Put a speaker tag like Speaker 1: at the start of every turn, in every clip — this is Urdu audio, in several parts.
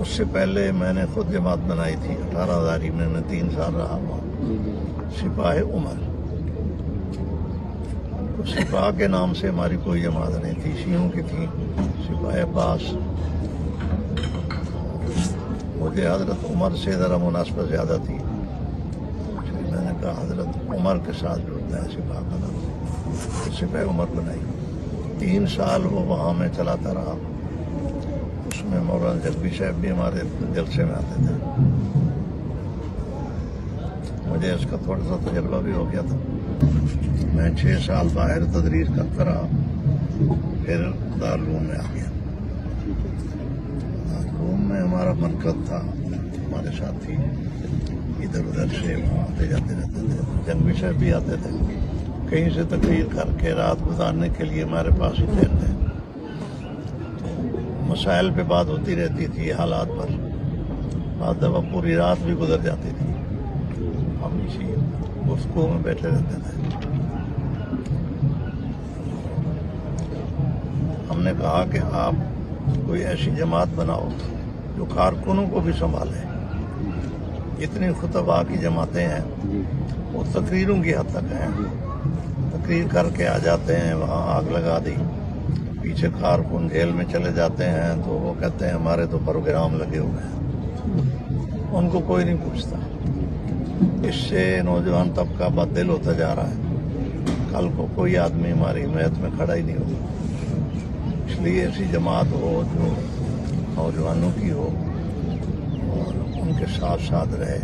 Speaker 1: اس سے پہلے میں نے خود جماعت بنائی تھی 18,000 میں 3 سال رہا وہاں سپاہ عمر. تو سپاہ کے نام سے ہماری کوئی جماعت نہیں تھی، شیعوں کی تھی سپاہ عباس. مجھے حضرت عمر سے ذرا مناسبت زیادہ تھی، میں نے کہا حضرت عمر کے ساتھ جڑتا ہے سپاہ کا نام، سپاہ عمر بنائی. 3 سال وہ وہاں میں چلاتا رہا. اس میں مولانا جگبی صاحب بھی ہمارے جلسے میں آتے تھے. مجھے اس کا تھوڑا سا تجربہ بھی ہو گیا تھا. میں 6 سال باہر تدریس کرتا رہا، پھر دارالعلوم میں آ گیا. دارالعلوم میں ہمارا مرکز تھا، ہمارے ساتھی ادھر ادھر سے وہاں آتے جاتے رہتے تھے. جنگوی صاحب بھی آتے تھے، کہیں سے تقریر کر کے رات گزارنے کے لیے ہمارے پاس ہی ٹھہرتے. مسائل پہ بات ہوتی رہتی تھی، حالات پر. بعض دفعہ پوری رات بھی گزر جاتی تھی، ہم اسی گفتگو میں بیٹھے رہتے تھے. ہم نے کہا کہ آپ کوئی ایسی جماعت بناؤ جو کارکنوں کو بھی سنبھالے. اتنی خطبہ کی جماعتیں ہیں، وہ تقریروں کی حد تک ہیں. تقریر کر کے آ جاتے ہیں، وہاں آگ لگا دی، پیچھے کارکن جیل میں چلے جاتے ہیں تو وہ کہتے ہیں ہمارے تو پروگرام لگے ہوئے ہیں. ان کو کوئی نہیں پوچھتا. اس سے نوجوان طبقہ بددل ہوتا جا رہا ہے. کل کو کوئی آدمی ہماری حمایت میں کھڑا ہی نہیں ہوگا. اس لیے ایسی جماعت ہو جو نوجوانوں کی ہو اور ان کے ساتھ ساتھ رہے،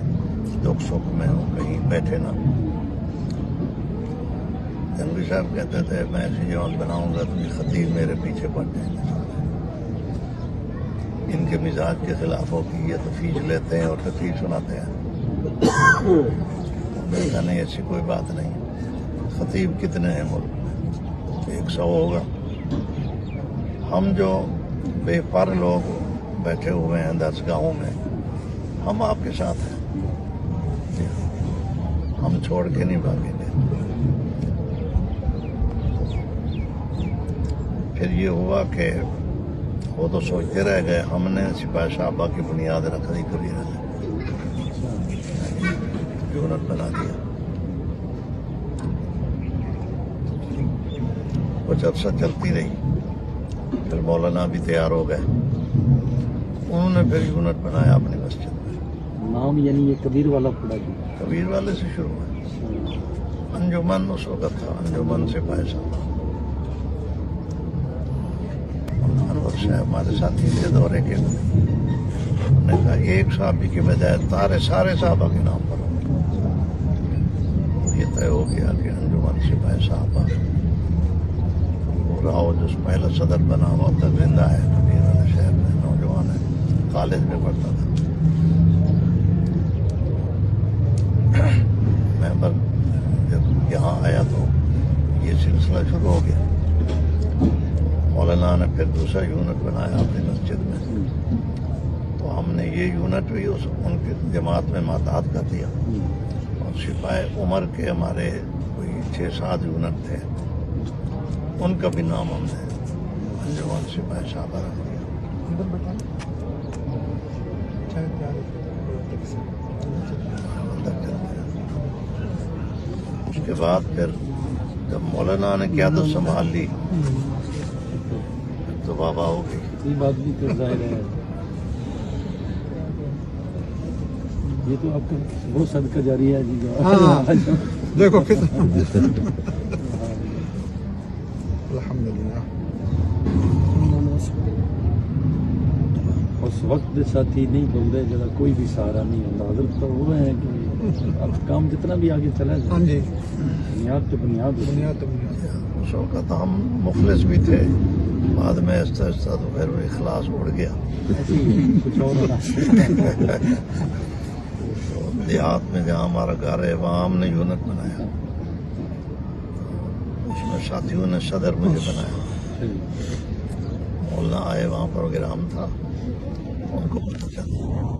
Speaker 1: دکھ سکھ میں ہو، کہیں بیٹھے نہ. جنگی صاحب کہتے تھے میں ایسی جماعت بناؤں گا تو یہ خطیب میرے پیچھے پڑ جائیں گے. ان کے مزاج کے خلاف ہو کہ یہ تو فیس لیتے ہیں اور تقریر سناتے ہیں. کہا نہیں، ایسی کوئی بات نہیں. خطیب کتنے ہیں ملک میں؟ 100 ہوگا. ہم جو بے پر لوگ بیٹھے ہوئے ہیں درسگاہوں میں، ہم آپ کے ساتھ ہیں، ہم چھوڑ کے نہیں بھاگیں گے. پھر یہ ہوا کہ وہ تو سوچتے رہ گئے، ہم نے سپاہ صحابہ کی بنیاد رکھ دی. کبھی یونٹ بنا دیا. کچھ عرصہ چلتی رہی، پھر مولانا بھی تیار ہو گئے. انہوں نے پھر یونٹ بنایا اپنی مسجد میں.
Speaker 2: نام یعنی یہ کبیر والا پڑا جی؟
Speaker 1: کبیر والے سے شروع ہوا. انجمن اس وقت تھا، انجمن سپاہ صحابہ. انور صاحب ہمارے ساتھی تھے دورے کے. انہوں نے کہا ایک صحابی کی بجائے سارے صحابہ کے نام پر ہو. یہ طے ہو گیا کہ انجمن سپاہ صحابہ. راؤ جو پہلا صدر بنا وہ اب تک زندہ ہے، کبیر والے شہر میں نوجوان ہے، کالج میں پڑھتا تھا. میں جب یہاں آیا تو یہ سلسلہ شروع ہو گیا. مولانا نے پھر دوسرا یونٹ بنایا اپنی مسجد میں. تو ہم نے یہ یونٹ بھی ان کی جماعت میں ماتحت کر دیا. اور سپاہ عمر کے ہمارے کوئی 6-7 یونٹ تھے، ان کا بھی نام ہم نے انجمن سپاہ صحابہ رکھ دیا. اس کے بعد پھر جب مولانا نے قیادت سنبھال لی تو بابا ہو گئی.
Speaker 2: یہ بات بھی تو ظاہر ہے، یہ تو آپ کا بہت صدقہ جاری ہے جی.
Speaker 3: دیکھو الحمدللہ.
Speaker 2: اس وقت دے ساتھی نہیں بولتے جب کوئی بھی سہارا نہیں ہوتا. حضرت تو وہ ہیں کہ اب کام جتنا بھی آگے چلا جائے،
Speaker 3: ہاں جی،
Speaker 2: بنیاد تو بنیاد
Speaker 3: بنیاد.
Speaker 1: اس وقت ہم مخلص بھی تھے، بعد میں آہستہ آہستہ تو پھر وہ اخلاص اڑ گیا.
Speaker 2: کچھ اور ہونا.
Speaker 1: دیہات میں جہاں ہمارا گھر ہے وہاں ہم نے یونٹ بنایا. اس میں ساتھیوں نے صدر مجھے بنایا. مولانا آئے، وہاں پروگرام تھا، ان کو پتہ چلا.